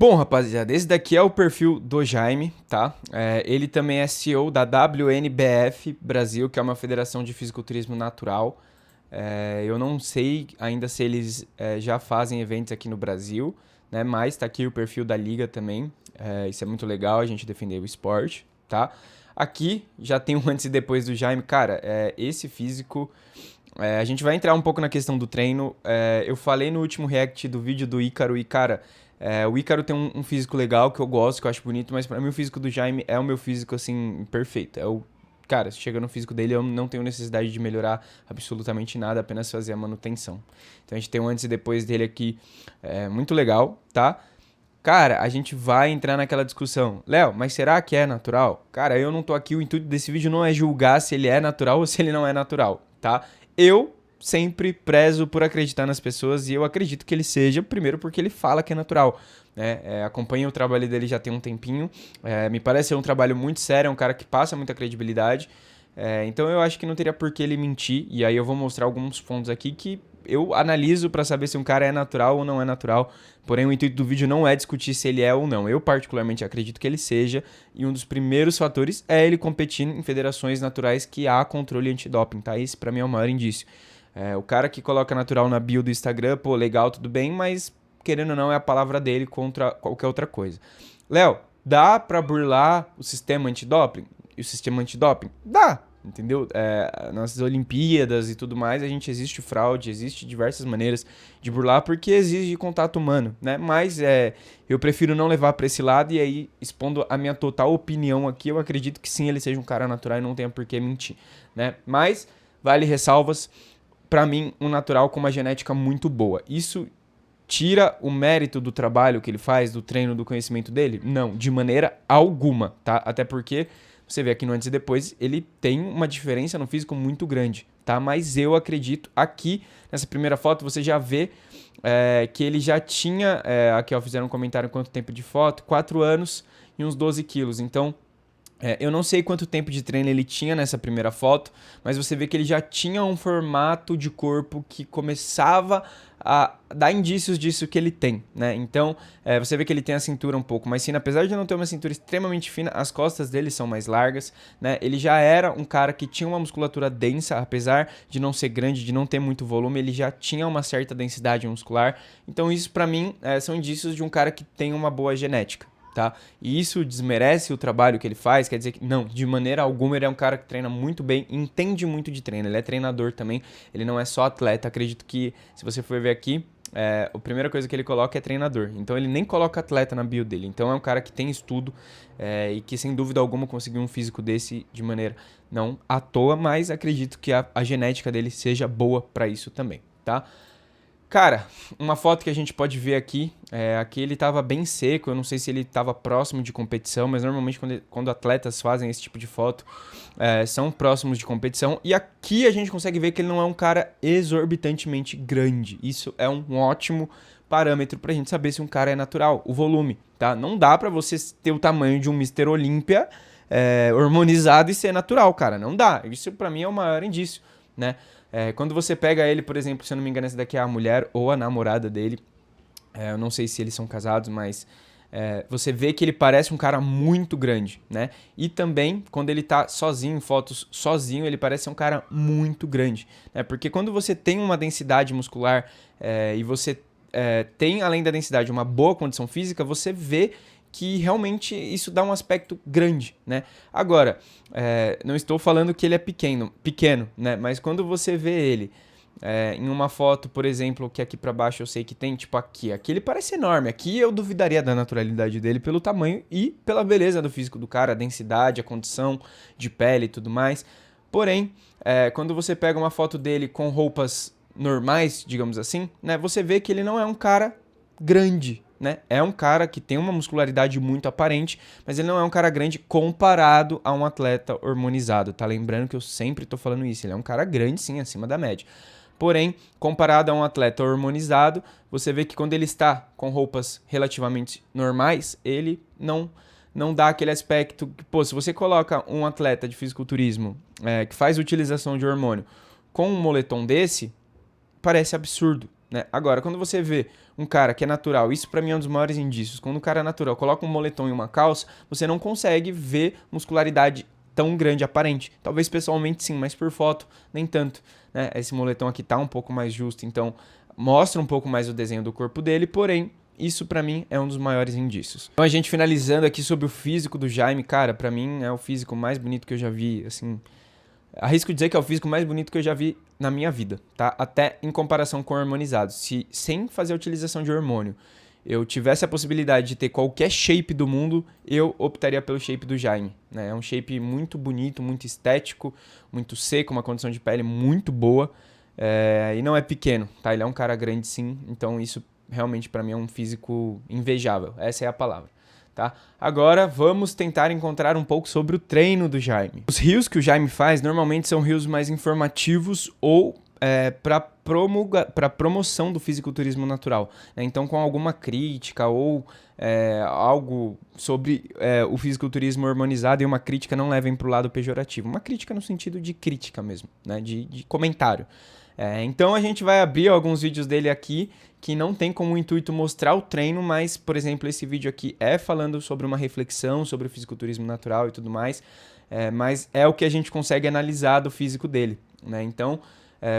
Bom, rapaziada, esse daqui é o perfil do Jaime, tá? Ele também é CEO da WNBF Brasil, que é uma federação de fisiculturismo natural. Eu não sei ainda se eles já fazem eventos aqui no Brasil, né? Mas tá aqui o perfil da liga também. Isso é muito legal, a gente defender o esporte, tá? Aqui já tem um antes e depois do Jaime. Cara, esse físico... a gente vai entrar um pouco na questão do treino. Eu falei no último react do vídeo do Ícaro e, cara, o Ícaro tem um físico legal que eu gosto, que eu acho bonito, mas pra mim o físico do Jaime é o meu físico, assim, perfeito. Cara, chega no físico dele, eu não tenho necessidade de melhorar absolutamente nada, apenas fazer a manutenção. Então a gente tem um antes e depois dele aqui, muito legal, tá? Cara, a gente vai entrar naquela discussão. Léo, mas será que é natural? Cara, eu não tô aqui, o intuito desse vídeo não é julgar se ele é natural ou se ele não é natural, tá? Eu sempre prezo por acreditar nas pessoas e eu acredito que ele seja, primeiro porque ele fala que é natural, né? Acompanho o trabalho dele já tem um tempinho, me parece ser um trabalho muito sério, é um cara que passa muita credibilidade, então eu acho que não teria por que ele mentir, e aí eu vou mostrar alguns pontos aqui que eu analiso para saber se um cara é natural ou não é natural, porém o intuito do vídeo não é discutir se ele é ou não. Eu particularmente acredito que ele seja, e um dos primeiros fatores é ele competir em federações naturais que há controle antidoping, tá? Esse para mim é o maior indício. O cara que coloca natural na bio do Instagram, pô, legal, tudo bem, mas querendo ou não é a palavra dele contra qualquer outra coisa. Léo, dá pra burlar o sistema antidoping? E o sistema antidoping? Dá, entendeu? Nas Olimpíadas e tudo mais, a gente existe fraude, existe diversas maneiras de burlar porque exige contato humano, né? Mas eu prefiro não levar para esse lado e aí, expondo a minha total opinião aqui, eu acredito que sim, ele seja um cara natural e não tenha por que mentir, né? Mas, vale ressalvas, para mim, um natural com uma genética muito boa. Isso tira o mérito do trabalho que ele faz, do treino, do conhecimento dele? Não, de maneira alguma, tá? Até porque você vê aqui no antes e depois, ele tem uma diferença no físico muito grande, tá? Mas eu acredito, aqui nessa primeira foto, você já vê que ele já tinha, aqui ó, fizeram um comentário quanto tempo de foto, 4 anos e uns 12 quilos, então... eu não sei quanto tempo de treino ele tinha nessa primeira foto, mas você vê que ele já tinha um formato de corpo que começava a dar indícios disso que ele tem, né? Então, você vê que ele tem a cintura um pouco mais fina, apesar de não ter uma cintura extremamente fina, as costas dele são mais largas, né? Ele já era um cara que tinha uma musculatura densa, apesar de não ser grande, de não ter muito volume, ele já tinha uma certa densidade muscular. Então, isso pra mim são indícios de um cara que tem uma boa genética. Tá? E isso desmerece o trabalho que ele faz, quer dizer que não, de maneira alguma ele é um cara que treina muito bem, entende muito de treino, ele é treinador também, ele não é só atleta. Acredito que se você for ver aqui, a primeira coisa que ele coloca é treinador, então ele nem coloca atleta na bio dele, então é um cara que tem estudo e que sem dúvida alguma conseguiu um físico desse de maneira não à toa, mas acredito que a genética dele seja boa para isso também, tá? Cara, uma foto que a gente pode ver aqui, aqui ele estava bem seco, eu não sei se ele estava próximo de competição, mas normalmente quando atletas fazem esse tipo de foto, são próximos de competição. E aqui a gente consegue ver que ele não é um cara exorbitantemente grande. Isso é um ótimo parâmetro pra gente saber se um cara é natural, o volume, tá? Não dá pra você ter o tamanho de um Mr. Olímpia hormonizado e ser natural, cara, não dá. Isso pra mim é o maior indício, né? Quando você pega ele, por exemplo, se eu não me engano, essa daqui é a mulher ou a namorada dele. Eu não sei se eles são casados, mas você vê que ele parece um cara muito grande, né? E também, quando ele tá sozinho, em fotos sozinho, ele parece um cara muito grande, né? Porque quando você tem uma densidade muscular e você tem, além da densidade, uma boa condição física, você vê que realmente isso dá um aspecto grande, né? Agora, não estou falando que ele é pequeno, né? Mas quando você vê ele em uma foto, por exemplo, que aqui pra baixo eu sei que tem, tipo aqui ele parece enorme. Aqui eu duvidaria da naturalidade dele pelo tamanho e pela beleza do físico do cara, a densidade, a condição de pele e tudo mais. Porém, quando você pega uma foto dele com roupas normais, digamos assim, né? Você vê que ele não é um cara grande, né? É um cara que tem uma muscularidade muito aparente, mas ele não é um cara grande comparado a um atleta hormonizado, tá? Lembrando que eu sempre tô falando isso, ele é um cara grande sim, acima da média. Porém, comparado a um atleta hormonizado, você vê que quando ele está com roupas relativamente normais, ele não dá aquele aspecto que, pô, se você coloca um atleta de fisiculturismo que faz utilização de hormônio com um moletom desse, parece absurdo, né? Agora, quando você vê um cara que é natural, isso pra mim é um dos maiores indícios. Quando o cara é natural, coloca um moletom e uma calça, você não consegue ver muscularidade tão grande aparente. Talvez pessoalmente sim, mas por foto nem tanto, né? Esse moletom aqui tá um pouco mais justo, então mostra um pouco mais o desenho do corpo dele, porém isso pra mim é um dos maiores indícios. Então a gente finalizando aqui sobre o físico do Jaime, cara, pra mim é o físico mais bonito que eu já vi, assim, arrisco dizer que é o físico mais bonito que eu já vi na minha vida, tá? Até em comparação com hormonizados. Se sem fazer a utilização de hormônio eu tivesse a possibilidade de ter qualquer shape do mundo, eu optaria pelo shape do Jaime, né? É um shape muito bonito, muito estético, muito seco, uma condição de pele muito boa, e não é pequeno, tá? Ele é um cara grande sim, então isso realmente para mim é um físico invejável, essa é a palavra. Tá? Agora vamos tentar encontrar um pouco sobre o treino do Jaime. Os rios que o Jaime faz normalmente são rios mais informativos ou para promoção do fisiculturismo natural, né? Então com alguma crítica ou algo sobre o fisiculturismo hormonizado, e uma crítica não levem para o lado pejorativo, uma crítica no sentido de crítica mesmo, né? de comentário. Então a gente vai abrir alguns vídeos dele aqui que não tem como intuito mostrar o treino, mas, por exemplo, esse vídeo aqui é falando sobre uma reflexão sobre o fisiculturismo natural e tudo mais, mas é o que a gente consegue analisar do físico dele, né? Então,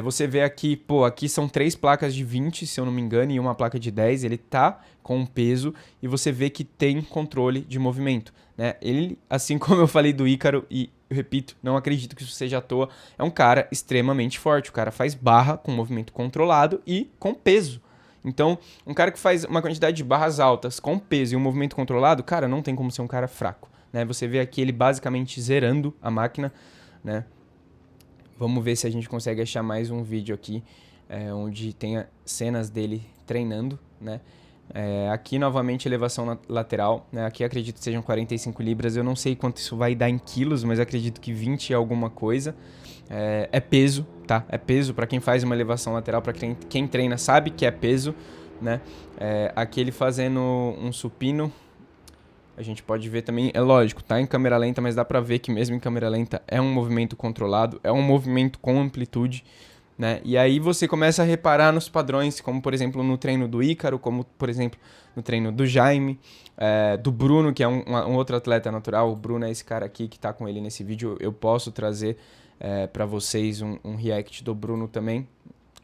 você vê aqui, aqui são 3 placas de 20, se eu não me engano, e uma placa de 10, ele tá com um peso e você vê que tem controle de movimento, né? Ele, assim como eu falei do Ícaro, e eu repito, não acredito que isso seja à toa, é um cara extremamente forte, o cara faz barra com movimento controlado e com peso. Então, um cara que faz uma quantidade de barras altas com peso e um movimento controlado, cara, não tem como ser um cara fraco, né? Você vê aqui ele basicamente zerando a máquina, né? Vamos ver se a gente consegue achar mais um vídeo aqui onde tenha cenas dele treinando, né? Aqui novamente elevação lateral, né? Aqui acredito que sejam 45 libras, eu não sei quanto isso vai dar em quilos, mas acredito que 20 é alguma coisa. É peso, tá? É peso para quem faz uma elevação lateral, para quem treina sabe que é peso, né? Aqui ele fazendo um supino, a gente pode ver também, é lógico, tá em câmera lenta, mas dá pra ver que mesmo em câmera lenta é um movimento controlado, é um movimento com amplitude, né? E aí você começa a reparar nos padrões, como por exemplo no treino do Ícaro, como por exemplo no treino do Jaime, do Bruno, que é um outro atleta natural. O Bruno é esse cara aqui que tá com ele nesse vídeo, eu posso trazer para vocês um react do Bruno também,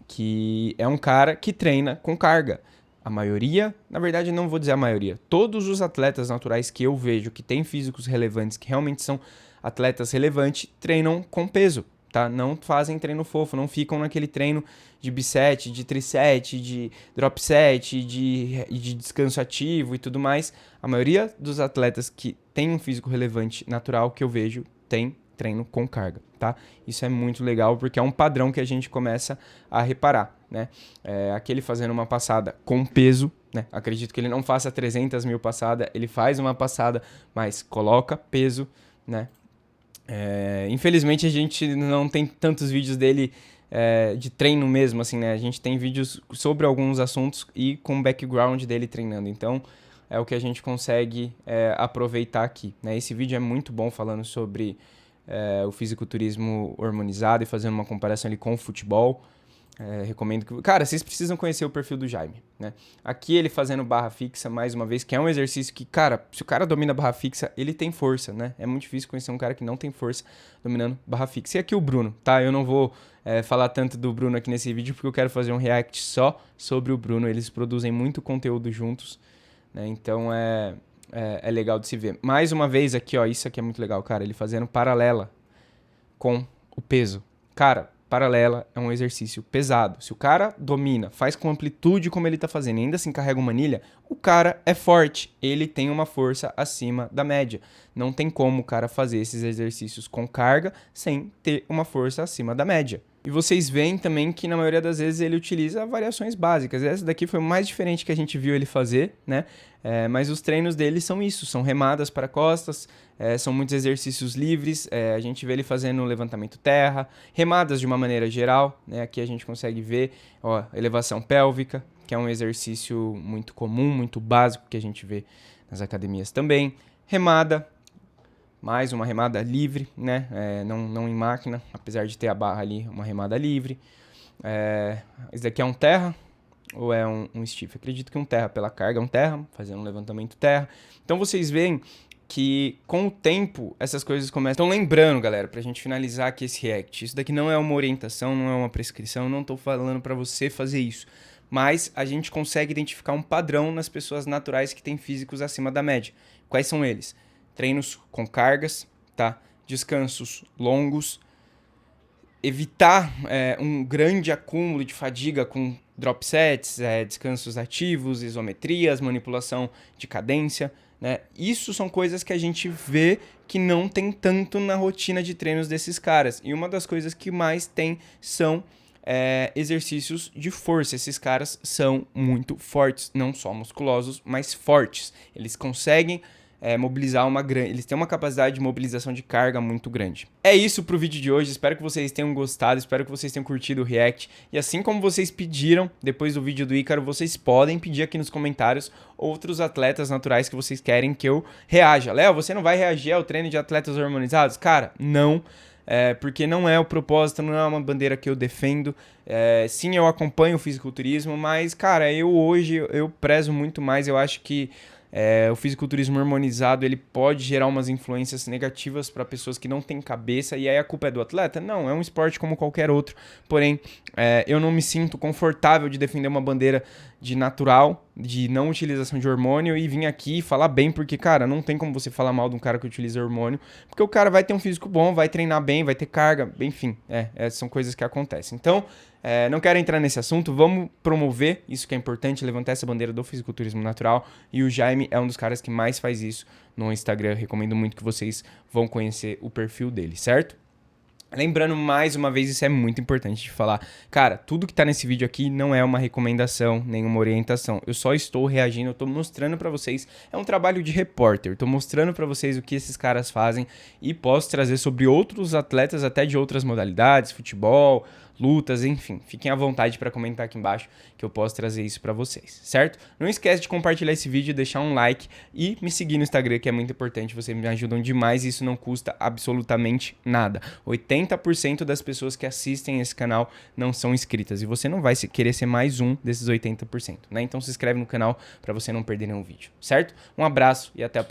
que é um cara que treina com carga. A maioria, na verdade não vou dizer a maioria, todos os atletas naturais que eu vejo que têm físicos relevantes, que realmente são atletas relevantes, treinam com peso, tá? Não fazem treino fofo, não ficam naquele treino de biset, de triset, de drop set, de descanso ativo e tudo mais. A maioria dos atletas que têm um físico relevante natural que eu vejo tem treino com carga, tá? Isso é muito legal porque é um padrão que a gente começa a reparar, né? Aquele fazendo uma passada com peso, né? Acredito que ele não faça 300 mil passadas, ele faz uma passada, mas coloca peso, né? Infelizmente a gente não tem tantos vídeos dele de treino mesmo, assim, né? A gente tem vídeos sobre alguns assuntos e com o background dele treinando, então é o que a gente consegue aproveitar aqui, né? Esse vídeo é muito bom falando sobre o fisiculturismo hormonizado e fazendo uma comparação ali com o futebol. Recomendo que... Cara, vocês precisam conhecer o perfil do Jaime, né? Aqui ele fazendo barra fixa, mais uma vez, que é um exercício que, cara, se o cara domina barra fixa, ele tem força, né? É muito difícil conhecer um cara que não tem força dominando barra fixa. E aqui o Bruno, tá? Eu não vou falar tanto do Bruno aqui nesse vídeo, porque eu quero fazer um react só sobre o Bruno. Eles produzem muito conteúdo juntos, né? Então é legal de se ver. Mais uma vez aqui, ó, isso aqui é muito legal, cara. Ele fazendo paralela com o peso. Cara, paralela é um exercício pesado. Se o cara domina, faz com amplitude como ele tá fazendo e ainda assim carrega uma anilha, o cara é forte. Ele tem uma força acima da média. Não tem como o cara fazer esses exercícios com carga sem ter uma força acima da média. E vocês veem também que na maioria das vezes ele utiliza variações básicas. Essa daqui foi o mais diferente que a gente viu ele fazer, né? Mas os treinos dele são isso, são remadas para costas, são muitos exercícios livres, a gente vê ele fazendo levantamento terra, remadas de uma maneira geral, né? Aqui a gente consegue ver, ó, elevação pélvica, que é um exercício muito comum, muito básico que a gente vê nas academias também. Remada, mais uma remada livre, né? Não em máquina, apesar de ter a barra ali, uma remada livre. Esse daqui é um terra, ou é um stiff? Acredito que um terra pela carga, um terra, fazendo um levantamento terra. Então vocês veem que com o tempo essas coisas começam. Então lembrando, galera, pra gente finalizar aqui esse react, isso daqui não é uma orientação, não é uma prescrição, não tô falando pra você fazer isso. Mas a gente consegue identificar um padrão nas pessoas naturais que têm físicos acima da média. Quais são eles? Treinos com cargas, tá? Descansos longos, evitar um grande acúmulo de fadiga com drop sets, descansos ativos, isometrias, manipulação de cadência, né? Isso são coisas que a gente vê que não tem tanto na rotina de treinos desses caras. E uma das coisas que mais tem são exercícios de força. Esses caras são muito fortes, não só musculosos, mas fortes. Eles conseguem mobilizar eles têm uma capacidade de mobilização de carga muito grande. É isso pro vídeo de hoje, espero que vocês tenham gostado, espero que vocês tenham curtido o react, e assim como vocês pediram depois do vídeo do Ícaro, vocês podem pedir aqui nos comentários outros atletas naturais que vocês querem que eu reaja. Léo, você não vai reagir ao treino de atletas hormonizados? Cara, não. Porque não é o propósito, não é uma bandeira que eu defendo. Sim, eu acompanho o fisiculturismo, mas, cara, hoje eu prezo muito mais, eu acho que o fisiculturismo hormonizado ele pode gerar umas influências negativas para pessoas que não têm cabeça, e aí a culpa é do atleta? Não, é um esporte como qualquer outro, porém eu não me sinto confortável de defender uma bandeira de natural, de não utilização de hormônio, e vim aqui falar bem, porque, cara, não tem como você falar mal de um cara que utiliza hormônio, porque o cara vai ter um físico bom, vai treinar bem, vai ter carga, enfim, são coisas que acontecem. Então, não quero entrar nesse assunto, vamos promover isso que é importante, levantar essa bandeira do fisiculturismo natural, e o Jaime é um dos caras que mais faz isso no Instagram. Recomendo muito que vocês vão conhecer o perfil dele, certo? Lembrando mais uma vez, isso é muito importante de falar. Cara, tudo que tá nesse vídeo aqui não é uma recomendação, nenhuma orientação. Eu só estou reagindo, eu tô mostrando pra vocês. É um trabalho de repórter. Tô mostrando pra vocês o que esses caras fazem e posso trazer sobre outros atletas, até de outras modalidades, futebol, lutas, enfim. Fiquem à vontade para comentar aqui embaixo que eu posso trazer isso para vocês, certo? Não esquece de compartilhar esse vídeo, deixar um like e me seguir no Instagram, que é muito importante. Vocês me ajudam demais e isso não custa absolutamente nada. 80% das pessoas que assistem esse canal não são inscritas e você não vai querer ser mais um desses 80%, né? Então se inscreve no canal para você não perder nenhum vídeo, certo? Um abraço e até a próxima.